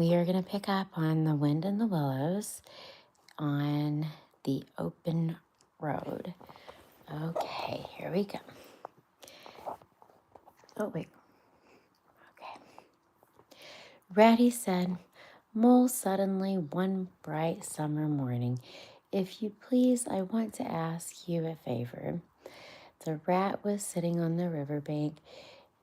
We are going to pick up on the Wind in the Willows on the open road. Okay, here we go. Oh, wait. Okay. Ratty said, Mole suddenly one bright summer morning, if you please, I want to ask you a favor. The rat was sitting on the riverbank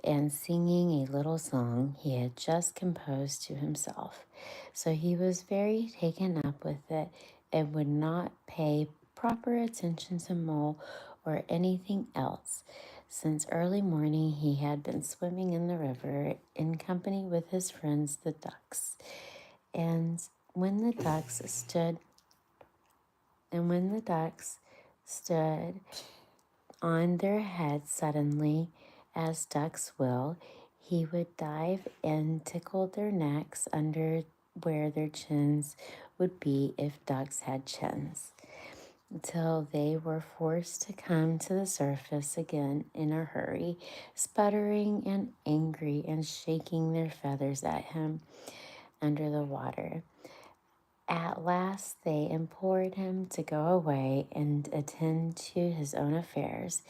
and singing a little song he had just composed to himself. So he was very taken up with it and would not pay proper attention to Mole or anything else. Since early morning, he had been swimming in the river in company with his friends, the ducks. And when the ducks stood, when the ducks stood on their heads suddenly, as ducks will, he would dive and tickle their necks under where their chins would be if ducks had chins, till they were forced to come to the surface again in a hurry, sputtering and angry and shaking their feathers at him under the water. At last they implored him to go away and attend to his own affairs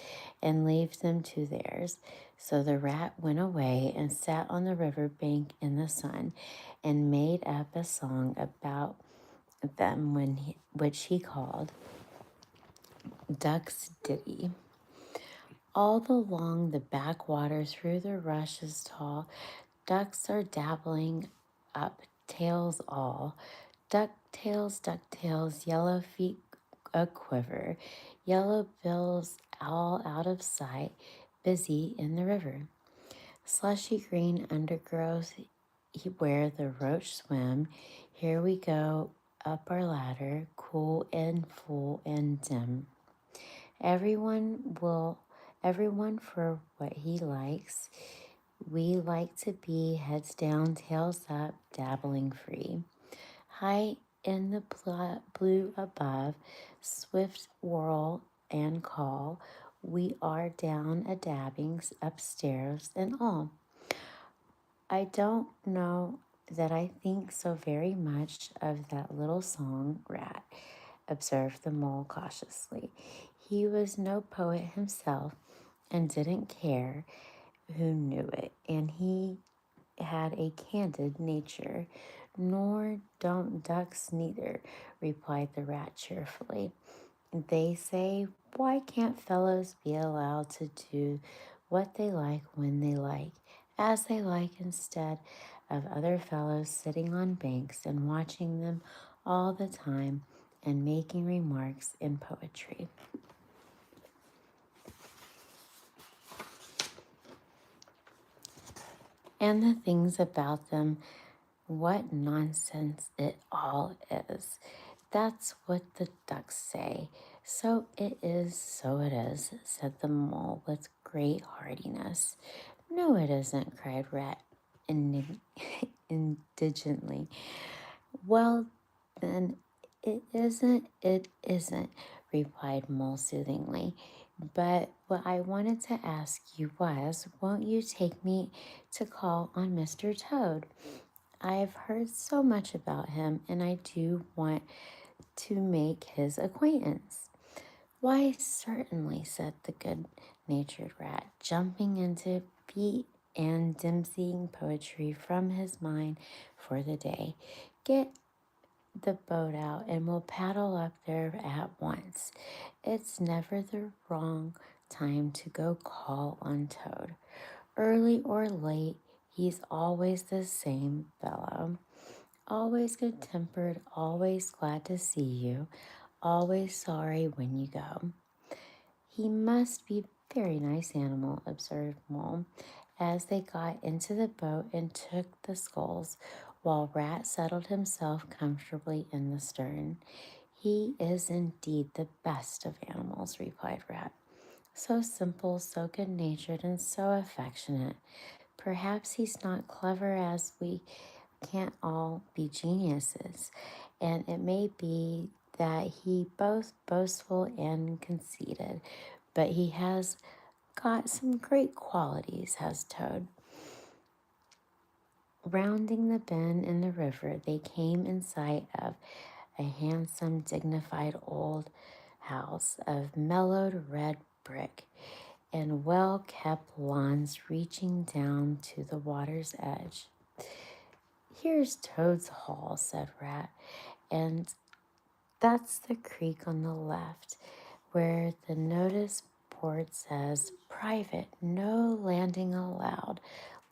and leave them to theirs. So the rat went away and sat on the river bank in the sun and made up a song about them which he called Duck's Ditty. All along the backwater through the rushes tall, ducks are dabbling up, tails all. Duck tails, yellow feet a quiver, yellow bills all out of sight, busy in the river. Slushy green undergrowth where the roach swim. Here we go up our ladder, cool and full and dim. Everyone for what he likes. We like to be heads down, tails up, dabbling free. High in the blue above, swift whirl and call, we are down a dabbings upstairs and all. I don't know that I think so very much of that little song, Rat, observed the mole cautiously. He was no poet himself and didn't care who knew it, and he had a candid nature. Nor don't ducks neither, replied the rat cheerfully. They say, why can't fellows be allowed to do what they like when they like, as they like, instead of other fellows sitting on banks and watching them all the time and making remarks in poetry? And the things about them, what nonsense it all is. That's what the ducks say. So it is, so it is, said the mole with great heartiness. No, it isn't, cried Rat indigently. Well, then, it isn't, replied Mole soothingly. But what I wanted to ask you was, won't you take me to call on Mr. Toad? I've heard so much about him, and I do want to make his acquaintance. Why, certainly, said the good-natured rat, jumping into beat and dempseying poetry from his mind for the day. Get the boat out and we'll paddle up there at once. It's never the wrong time to go call on Toad. Early or late, he's always the same fellow. Always good-tempered, always glad to see you, always sorry when you go. He must be a very nice animal, observed Mole, as they got into the boat and took the sculls, while Rat settled himself comfortably in the stern. He is indeed the best of animals, replied Rat. So simple, so good-natured, and so affectionate. Perhaps he's not clever, as we can't all be geniuses, and it may be that he both boastful and conceited, but he has got some great qualities, has Toad. Rounding the bend in the river, they came in sight of a handsome, dignified old house of mellowed red brick and well-kept lawns reaching down to the water's edge. "Here's Toad's Hall," said Rat, "and that's the creek on the left, where the notice board says, 'Private, no landing allowed,'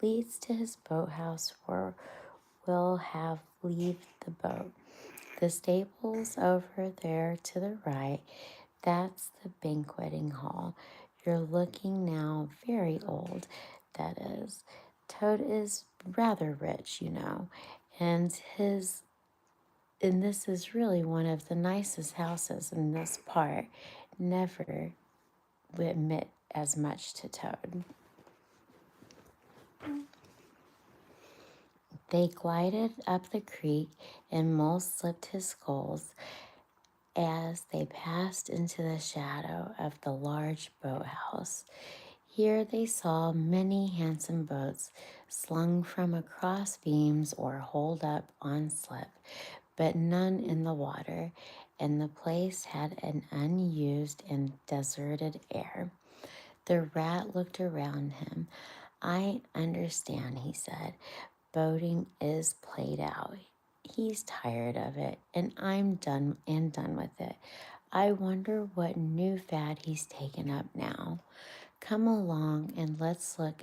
leads to his boathouse where we'll have leave the boat. The stable's over there to the right. That's the banqueting hall. You're looking now very old, that is. Toad is rather rich, you know, and his and this is really one of the nicest houses in this part. Never would admit as much to Toad." They glided up the creek, and Mole slipped his sculls as they passed into the shadow of the large boathouse. Here they saw many handsome boats slung from across beams or holed up on slip, but none in the water, and the place had an unused and deserted air. The Rat looked around him. "I understand," he said. "Boating is played out. He's tired of it, and I'm done with it. I wonder what new fad he's taken up now. Come along and let's look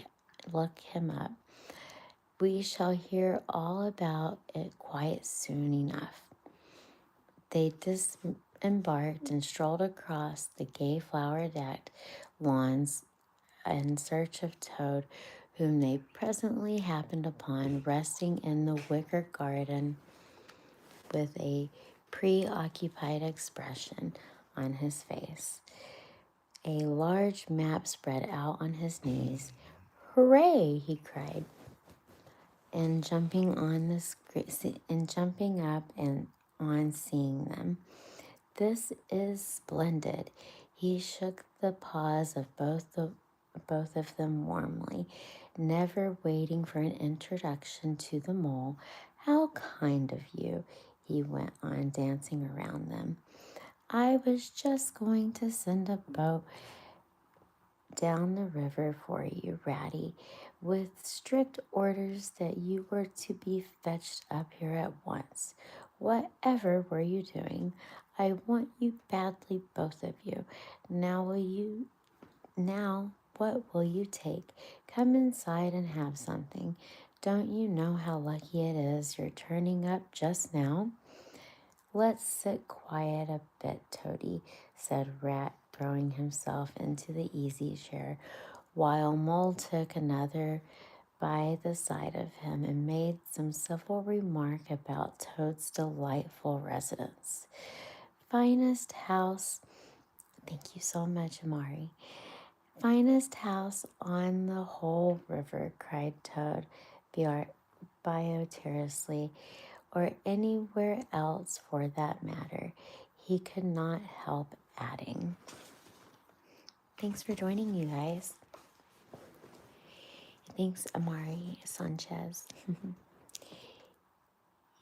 him up. We shall hear all about it quite soon enough." They disembarked and strolled across the gay flower-decked lawns in search of Toad, whom they presently happened upon resting in the wicker garden with a preoccupied expression on his face. A large map spread out on his knees. "Hooray!" he cried, and jumping up and on seeing them. "This is splendid." He shook the paws of both of them warmly, never waiting for an introduction to the mole. "How kind of you," he went on, dancing around them. "I was just going to send a boat down the river for you, Ratty, with strict orders that you were to be fetched up here at once. Whatever were you doing? I want you badly, both of you. Now, what will you take? Come inside and have something. Don't you know how lucky it is you're turning up just now?" "Let's sit quiet a bit, Toady," said Rat, throwing himself into the easy chair, while Mole took another by the side of him and made some civil remark about Toad's delightful residence. "Finest house," thank you so much, Amari. "Finest house on the whole river," cried Toad boisterously, "or anywhere else for that matter," he could not help adding. Thanks for joining, you guys. Thanks, Amari Sanchez.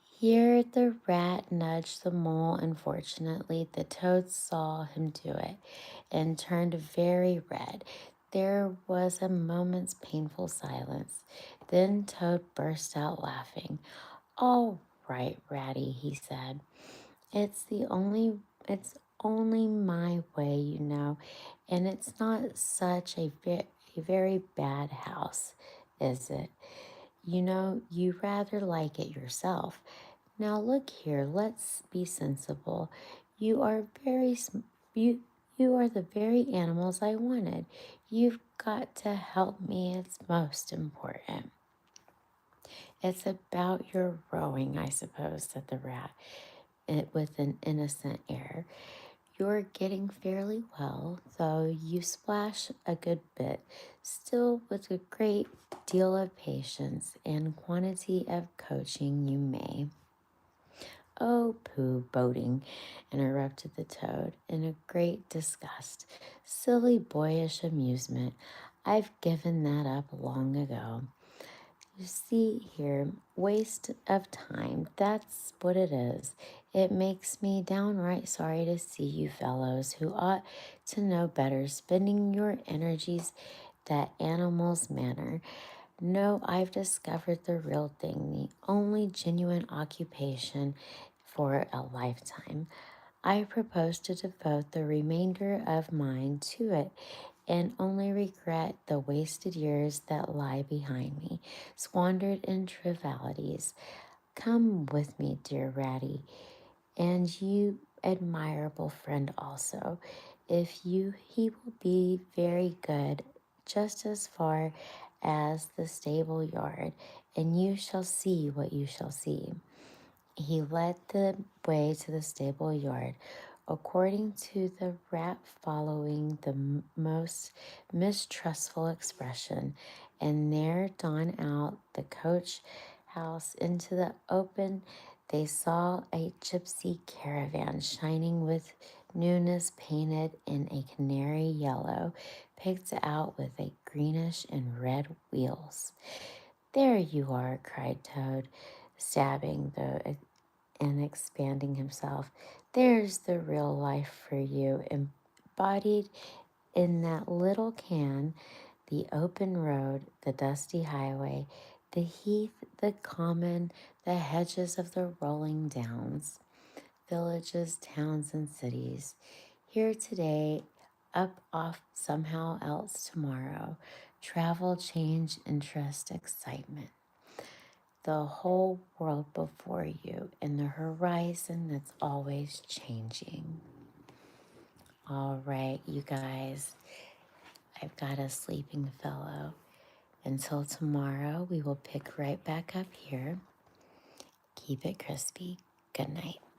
Here the Rat nudged the Mole. Unfortunately, the Toad saw him do it and turned very red. There was a moment's painful silence. Then Toad burst out laughing. "All right, Ratty," he said. It's only my way, you know, and it's not such a very bad house, is it? You know, you rather like it yourself. Now look here, let's be sensible. You are you are the very animals I wanted. You've got to help me. It's most important." "It's about your rowing, I suppose," said the Rat, with an innocent air. "You're getting fairly well, though you splash a good bit. Still, with a great deal of patience and quantity of coaching, you may—" "Oh, pooh, boating," interrupted the Toad in a great disgust. "Silly boyish amusement. I've given that up long ago. You see here, waste of time. That's what it is. It makes me downright sorry to see you fellows who ought to know better spending your energies that animals manner. No, I've discovered the real thing, the only genuine occupation for a lifetime. I propose to devote the remainder of mine to it and only regret the wasted years that lie behind me, squandered in trivialities. Come with me, dear Ratty, and you admirable friend also. If you he will be very good, just as far as the stable yard, and you shall see what you shall see. He led the way to the stable yard, according to the rat following the most mistrustful expression, and there drawn out the coach house into the open. They saw a gypsy caravan shining with newness, painted in a canary yellow, picked out with a greenish and red wheels. There you are, cried Toad, stabbing the and expanding himself. There's the real life for you, embodied in that little can, the open road, the dusty highway, the heath, the common, the hedges of the rolling downs, villages, towns, and cities. Here today, up off somehow else tomorrow. Travel, change, interest, excitement, the whole world before you and the horizon that's always changing. All right, you guys, I've got a sleeping fellow. Until tomorrow, we will pick right back up here. Keep it crispy. Good night.